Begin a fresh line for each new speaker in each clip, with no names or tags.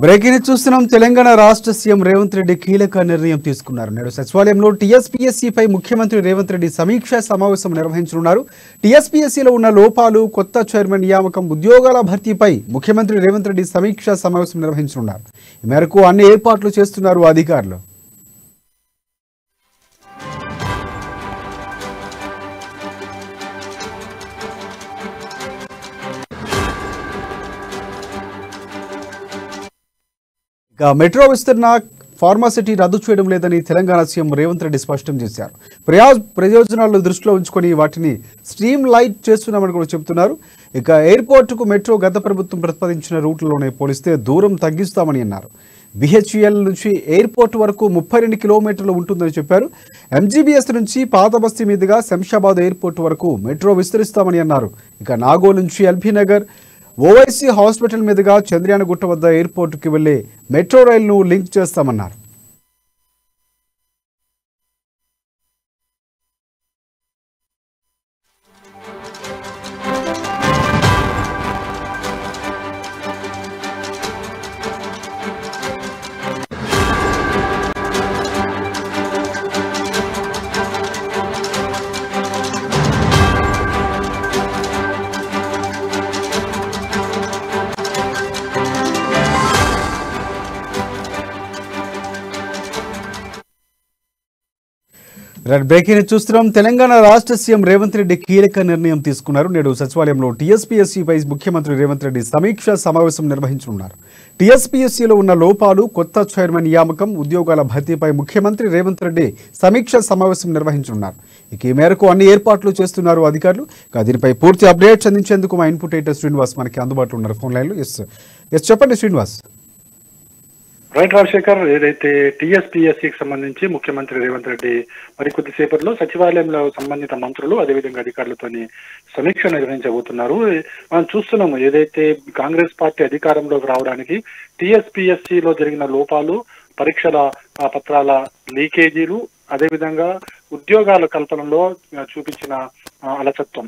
Breaking చూస్తున్నాం. తెలంగాణ రాష్ట్ర CM Revanth Reddy కీలక నిర్ణయం తీసుకున్నారు. నేడు సచివాలయంలో టీఎస్పీఎస్సీపై ముఖ్యమంత్రి రేవంత్ రెడ్డి సమీక్షా సమావేశం నిర్వహించనున్నారు. టీఎస్పీఎస్సీలో ఉన్న లోపాలు, కొత్త చైర్మన్ నియామకం, ఉద్యోగాల భర్తీపై ముఖ్యమంత్రి రేవంత్ రెడ్డి సమీక్షా సమావేశం నిర్వహించనున్నారు. ఈ మేరకు అన్ని ఏర్పాట్లు చేస్తున్నారు అధికారులు. మెట్రో విస్తరణ ఫార్మాసిటీ రద్దు చేయడం లేదని తెలంగాణ సీఎం రేవంత్ రెడ్డి స్పష్టం చేశారు. ప్రయోజనాలను దృష్టిలో ఉంచుకొని వాటిని స్ట్రీమ్ లైట్ చేస్తున్నామని కూడా చెబుతున్నారు. ఇక ఎయిర్పోర్టుకు మెట్రో గత ప్రభుత్వం ప్రతిపాదించిన రూట్లలోనే పోలిస్తే దూరం తగ్గిస్తామని అన్నారు. బిహెచ్ఈఎల్ నుంచి ఎయిర్పోర్ట్ వరకు 32 కిలోమీటర్లు ఉంటుందని చెప్పారు. ఎంజీబీఎస్ నుంచి పాత బస్తీ మీదుగా శంషాబాద్ ఎయిర్పోర్ట్ వరకు మెట్రో విస్తరిస్తామని అన్నారు. ఇక నాగోల్ నుంచి ఎల్బీ నగర్, ఓవైసీ హాస్పిటల్ మీదుగా చంద్రయానగుట్ట వద్ద ఎయిర్పోర్టుకి వెళ్లే మెట్రో రైలును లింక్ చేస్తామన్నారు. బ్రేకింగ్ చూస్తున్నాం. తెలంగాణ రాష్ట్ర సీఎం రేవంత్ రెడ్డి కీలక నిర్ణయం తీసుకున్నారు. నేడు సచివాలయంలో టీఎస్పీఎస్సీపై ముఖ్యమంత్రి రేవంత్ రెడ్డి సమీక్షా సమావేశం నిర్వహించనున్నారు. టీఎస్పీఎస్సీలో ఉన్న లోపాలు, కొత్త చైర్మన్ నియామకం, ఉద్యోగాల భర్తీపై ముఖ్యమంత్రి రేవంత్ రెడ్డి సమీక్షా సమావేశం నిర్వహించనున్నారు. ఇక ఈ మేరకు అన్ని ఏర్పాట్లు చేస్తున్నారు అధికారులు. దీనిపై పూర్తి అప్డేట్స్ అందించేందుకు మా ఇన్పుట్ ఎడిటర్ శ్రీనివాస్ మనకి అందుబాటులో ఉన్నారు ఫోన్ లైన్లో. ఎస్ చెప్పండి శ్రీనివాస్.
రైట్ రాజశేఖర్, ఏదైతే టీఎస్పీఎస్సీకి సంబంధించి ముఖ్యమంత్రి రేవంత్ రెడ్డి మరి కొద్దిసేపట్లో సచివాలయంలో సంబంధిత మంత్రులు అదేవిధంగా అధికారులతో సమీక్ష నిర్వహించబోతున్నారు. మనం చూస్తున్నాము, ఏదైతే కాంగ్రెస్ పార్టీ అధికారంలోకి రావడానికి టీఎస్పీఎస్సీలో జరిగిన లోపాలు, పరీక్షల పత్రాల లీకేజీలు, అదేవిధంగా ఉద్యోగాల కల్పనలో చూపించిన అలసత్వం,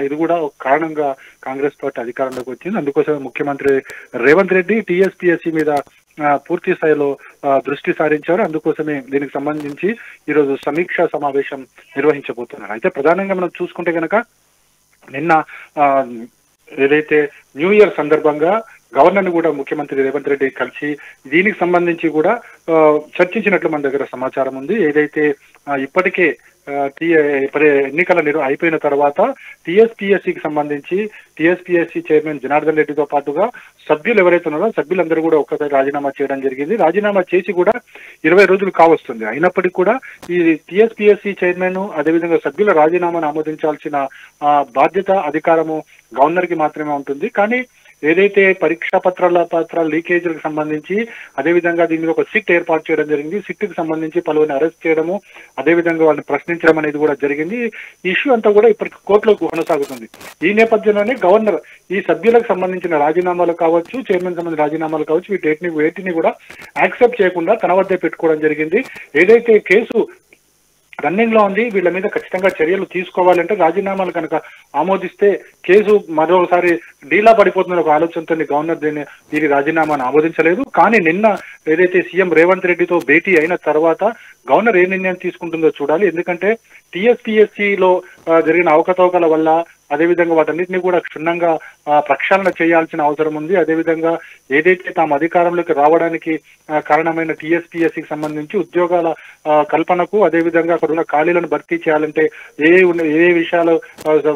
ఇది కూడా ఒక కారణంగా కాంగ్రెస్ పార్టీ అధికారంలోకి వచ్చింది. అందుకోసమే ముఖ్యమంత్రి రేవంత్ రెడ్డి టీఎస్పీఎస్సీ మీద పూర్తి స్థాయిలో దృష్టి సారించారు. అందుకోసమే దీనికి సంబంధించి ఈరోజు సమీక్షా సమావేశం నిర్వహించబోతున్నారు. అయితే ప్రధానంగా మనం చూసుకుంటే కనుక నిన్న ఏదైతే న్యూ ఇయర్ సందర్భంగా గవర్నర్ని కూడా ముఖ్యమంత్రి రేవంత్ రెడ్డి కలిసి దీనికి సంబంధించి కూడా చర్చించినట్లు మన దగ్గర సమాచారం ఉంది. ఏదైతే ఇప్పటికే ఎన్నికల అయిపోయిన తర్వాత టీఎస్పీఎస్సీకి సంబంధించి టీఎస్పీఎస్సీ చైర్మన్ జనార్దన్ రెడ్డితో పాటుగా సభ్యులు ఎవరైతే ఉన్నారో సభ్యులందరూ కూడా ఒక్కసారి రాజీనామా చేయడం జరిగింది. రాజీనామా చేసి కూడా 20 రోజులు కావస్తుంది. అయినప్పటికీ కూడా ఈ టీఎస్పీఎస్సీ చైర్మన్ అదేవిధంగా సభ్యుల రాజీనామాను ఆమోదించాల్సిన బాధ్యత, అధికారము గవర్నర్ కి మాత్రమే ఉంటుంది. కానీ ఏదైతే పరీక్షా పత్రాల లీకేజీలకు సంబంధించి అదేవిధంగా దీని మీద ఒక సిట్ ఏర్పాటు చేయడం జరిగింది. సిట్కి సంబంధించి పలువురిని అరెస్ట్ చేయడము, అదేవిధంగా వాళ్ళని ప్రశ్నించడం అనేది కూడా జరిగింది. ఈ ఇష్యూ అంతా కూడా ఇప్పటికి కోర్టులో కొనసాగుతుంది. ఈ నేపథ్యంలోనే గవర్నర్ ఈ సభ్యులకు సంబంధించిన రాజీనామాలు కావచ్చు, చైర్మన్ సంబంధించిన రాజీనామాలు కావచ్చు, వేటిని కూడా యాక్సెప్ట్ చేయకుండా తన వద్దే పెట్టుకోవడం జరిగింది. ఏదైతే కేసు రన్నింగ్ లో ఉంది, వీళ్ళ మీద ఖచ్చితంగా చర్యలు తీసుకోవాలంటే రాజీనామాలు కనుక ఆమోదిస్తే కేసు మరోసారి డీలా పడిపోతున్న ఒక ఆలోచనతో గవర్నర్ దీని రాజీనామాను ఆమోదించలేదు. కానీ నిన్న ఏదైతే సీఎం రేవంత్ రెడ్డితో భేటీ అయిన తర్వాత గవర్నర్ ఏ నిర్ణయం తీసుకుంటుందో చూడాలి. ఎందుకంటే టీఎస్పీఎస్సీలో జరిగిన అవకతవకల వల్ల అదేవిధంగా వాటన్నిటిని కూడా క్షుణ్ణంగా ప్రక్షాళన చేయాల్సిన అవసరం ఉంది. అదేవిధంగా ఏదైతే తాము అధికారంలోకి రావడానికి కారణమైన టీఎస్పీఎస్సీకి సంబంధించి ఉద్యోగాల కల్పనకు, అదేవిధంగా అక్కడ ఉన్న ఖాళీలను భర్తీ చేయాలంటే ఏ విషయాలు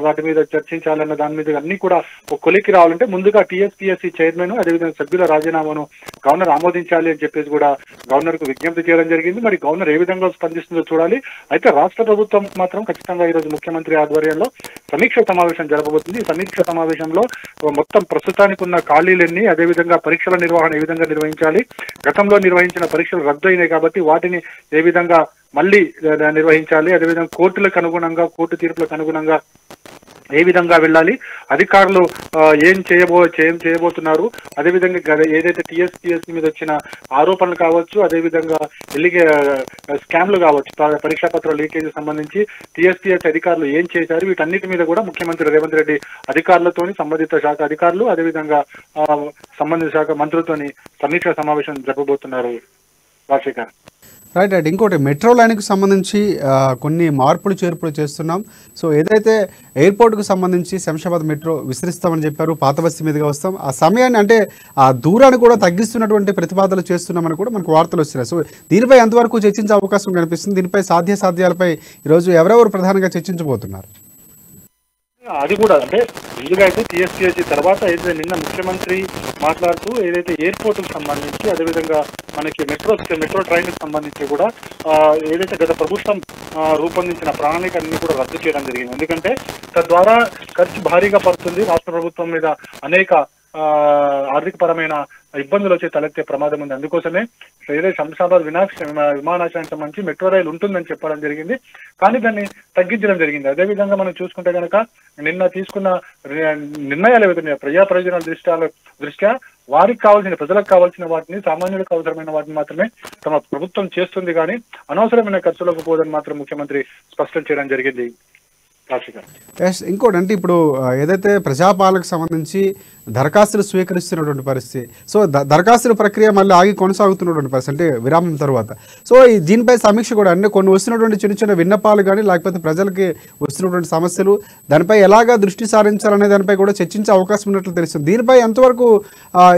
వాటి మీద చర్చించాలన్న దాని మీద అన్ని కూడా ఒక కొలికి రావాలంటే ముందుగా టీఎస్పీఎస్సీ చైర్మన్ అదేవిధంగా సభ్యుల రాజీనామాను గవర్నర్ ఆమోదించాలి అని చెప్పేసి కూడా గవర్నర్ కు విజ్ఞప్తి చేయడం జరిగింది. మరి గవర్నర్ ఏ విధంగా స్పందిస్తుందో చూడాలి. అయితే రాష్ట్ర ప్రభుత్వం మాత్రం ఖచ్చితంగా ఈరోజు ముఖ్యమంత్రి ఆధ్వర్యంలో సమీక్ష సమావేశం జరపబోతుంది. ఈ సమీక్ష సమావేశంలో మొత్తం ప్రస్తుతానికి ఉన్న ఖాళీలన్నీ, అదేవిధంగా పరీక్షల నిర్వహణ ఏ విధంగా నిర్వహించాలి, గతంలో నిర్వహించిన పరీక్షలు రద్దు అయినాయి కాబట్టి వాటిని ఏ విధంగా మళ్ళీ నిర్వహించాలి, అదేవిధంగా కోర్టులకు అనుగుణంగా, కోర్టు తీర్పులకు అనుగుణంగా ఏ విధంగా వెళ్ళాలి, అధికారులు ఏం చేయబోతున్నారు, అదేవిధంగా ఏదైతే టీఎస్పీఎస్సీ మీద వచ్చిన ఆరోపణలు కావచ్చు, అదేవిధంగా స్కామ్లు కావచ్చు, పరీక్షా పత్రాల లీకేజ్ సంబంధించి టీఎస్పీఎస్సీ అధికారులు ఏం చేశారు, వీటన్నిటి మీద కూడా ముఖ్యమంత్రి రేవంత్ రెడ్డి అధికారులతోని, సంబంధిత శాఖ అధికారులు, అదేవిధంగా సంబంధిత శాఖ మంత్రులతోని సమీక్షా సమావేశం జరపబోతున్నారు రాజశేఖర్.
Right right. ఇంకోటి మెట్రో లైన్కు సంబంధించి కొన్ని మార్పులు చేర్పులు చేస్తున్నాం. సో ఏదైతే ఎయిర్పోర్ట్కు సంబంధించి శంషాబాద్ మెట్రో విస్తరిస్తామని చెప్పారు, పాత బస్తీ మీదుగా వస్తాం, ఆ సమయాన్ని అంటే ఆ దూరాన్ని కూడా తగ్గిస్తున్నటువంటి ప్రతిపాదనలు చేస్తున్నామని కూడా మనకు వార్తలు వస్తున్నాయి. సో దీనిపై ఎంతవరకు చర్చించే అవకాశం కనిపిస్తుంది? దీనిపై సాధ్యాసాధ్యాలపై ఈరోజు ఎవరెవరు ప్రధానంగా చర్చించబోతున్నారు?
అది కూడా అంటే ముందుగా అయితే టీఎస్పీఎస్సీ తర్వాత ఏదైతే నిన్న ముఖ్యమంత్రి మాట్లాడుతూ ఏదైతే ఎయిర్పోర్ట్కు సంబంధించి, అదేవిధంగా మనకి మెట్రో ట్రైన్కి సంబంధించి కూడా ఏదైతే గత ప్రభుత్వం రూపొందించిన ప్రణాళిక అన్ని కూడా రద్దు చేయడం జరిగింది. ఎందుకంటే తద్వారా ఖర్చు భారీగా పడుతుంది, రాష్ట్ర ప్రభుత్వం మీద అనేక ఆర్థిక పరమైన ఇబ్బందులు వచ్చి తలెత్తే ప్రమాదం ఉంది. అందుకోసమే ఏదైతే శంషాబాద్ విమానాశ్రయానికి సంబంధించి మెట్రో రైలు ఉంటుందని చెప్పడం జరిగింది, కానీ దాన్ని తగ్గించడం జరిగింది. అదేవిధంగా మనం చూసుకుంటే కనుక నిన్న తీసుకున్న నిర్ణయాలు ఏవైతే ప్రజా ప్రయోజనాల దృష్ట్యా వారికి కావాల్సిన, ప్రజలకు కావాల్సిన వాటిని, సామాన్యులకు అవసరమైన వాటిని మాత్రమే తమ ప్రభుత్వం చేస్తుంది, కానీ అనవసరమైన ఖర్చులకు పోదని మాత్రం ముఖ్యమంత్రి స్పష్టం చేయడం జరిగింది.
ఇంకోటి అంటే ఇప్పుడు ఏదైతే ప్రజాపాలనకు సంబంధించి దరఖాస్తులు స్వీకరిస్తున్నటువంటి పరిస్థితి, సో దరఖాస్తుల ప్రక్రియ మళ్ళీ ఆగి కొనసాగుతున్నటువంటి పరిస్థితి అంటే విరామం తర్వాత, సో దీనిపై సమీక్ష కూడా అంటే కొన్ని వస్తున్నటువంటి చిన్న చిన్న విన్నపాలు కానీ లేకపోతే ప్రజలకి వస్తున్నటువంటి సమస్యలు దానిపై ఎలాగా దృష్టి సారించాలనే దానిపై కూడా చర్చించే అవకాశం ఉన్నట్లు తెలుస్తుంది. దీనిపై ఎంతవరకు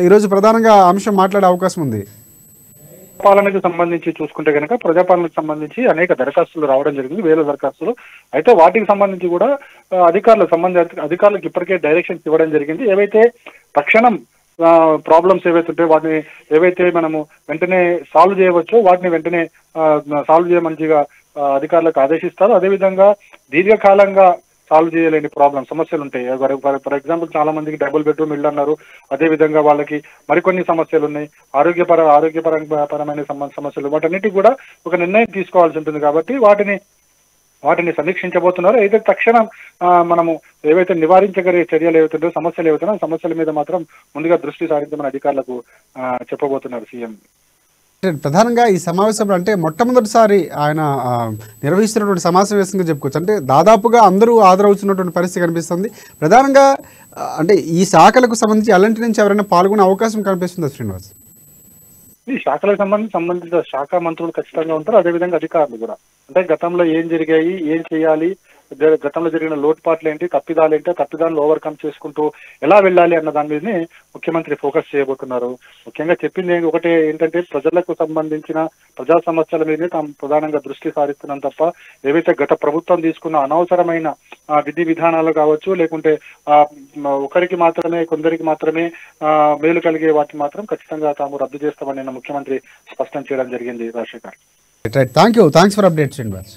ఈరోజు ప్రధానంగా అంశం మాట్లాడే అవకాశం ఉంది?
పాలనకు సంబంధించి చూసుకుంటే కనుక ప్రజాపాలనకు సంబంధించి అనేక దరఖాస్తులు రావడం జరిగింది, వేల దరఖాస్తులు. అయితే వాటికి సంబంధించి కూడా అధికారులకు ఇప్పటికే డైరెక్షన్స్ ఇవ్వడం జరిగింది. ఏవైతే తక్షణం ప్రాబ్లమ్స్ ఏవైతే ఉంటాయో వాటిని ఏవైతే మనము వెంటనే సాల్వ్ చేయవచ్చో వాటిని వెంటనే సాల్వ్ చేయమంచిగా అధికారులకు ఆదేశిస్తారు. అదేవిధంగా దీర్ఘకాలంగా సాల్వ్ చేయలేని సమస్యలు ఉంటాయి. ఫర్ ఎగ్జాంపుల్ చాలా మందికి డబుల్ బెడ్రూమ్ ఇల్లు అన్నారు, అదేవిధంగా వాళ్ళకి మరికొన్ని సమస్యలు ఉన్నాయి, ఆరోగ్యపరమైన సమస్యలు, వాటన్నిటికీ కూడా ఒక నిర్ణయం తీసుకోవాల్సి ఉంటుంది. కాబట్టి వాటిని సమీక్షించబోతున్నారు. అయితే తక్షణం మనము ఏవైతే నివారించగలిగే చర్యలు ఏవైతుందో, సమస్యలు ఏవైతున్నాయో సమస్యల మీద మాత్రం ముందుగా దృష్టి సారించమని అధికారులకు చెప్పబోతున్నారు సీఎం.
ప్రధానంగా ఈ సమావేశంలో అంటే మొట్టమొదటిసారి ఆయన నిర్వహిస్తున్నటువంటి సమావేశంగా చెప్పుకోవచ్చు. అంటే దాదాపుగా అందరూ హాజరవుతున్నటువంటి పరిస్థితి కనిపిస్తుంది. ప్రధానంగా అంటే ఈ శాఖలకు సంబంధించి అలాంటి నుంచి ఎవరైనా పాల్గొనే అవకాశం కనిపిస్తుందా శ్రీనివాస్?
ఈ శాఖలకు సంబంధిత శాఖ మంత్రులు ఖచ్చితంగా ఉంటారు, అదేవిధంగా అధికారులు కూడా. అంటే గతంలో ఏం జరిగాయి, ఏం చేయాలి, గతంలో జరిగిన లోటుపాట్లు ఏంటి, తప్పిదాలు ఏంటి, తప్పిదాలను ఓవర్కమ్ చేసుకుంటూ ఎలా వెళ్ళాలి అన్న దాని మీదనే ముఖ్యమంత్రి ఫోకస్ చేయబోతున్నారు. ముఖ్యంగా చెప్పింది ఒకటే ఏంటంటే ప్రజలకు సంబంధించిన ప్రజా సమస్యల మీదనే తాము ప్రధానంగా దృష్టి సారిస్తున్నాం తప్ప ఏవైతే గత ప్రభుత్వం తీసుకున్న అనవసరమైన విధి విధానాలు కావచ్చు, లేకుంటే ఒకరికి మాత్రమే కొందరికి మాత్రమే మేలు కలిగే వాటిని మాత్రం ఖచ్చితంగా తాము రద్దు చేస్తామని ముఖ్యమంత్రి స్పష్టం చేయడం జరిగింది. Rajasekhar,
thank you, thanks for update Srinivas.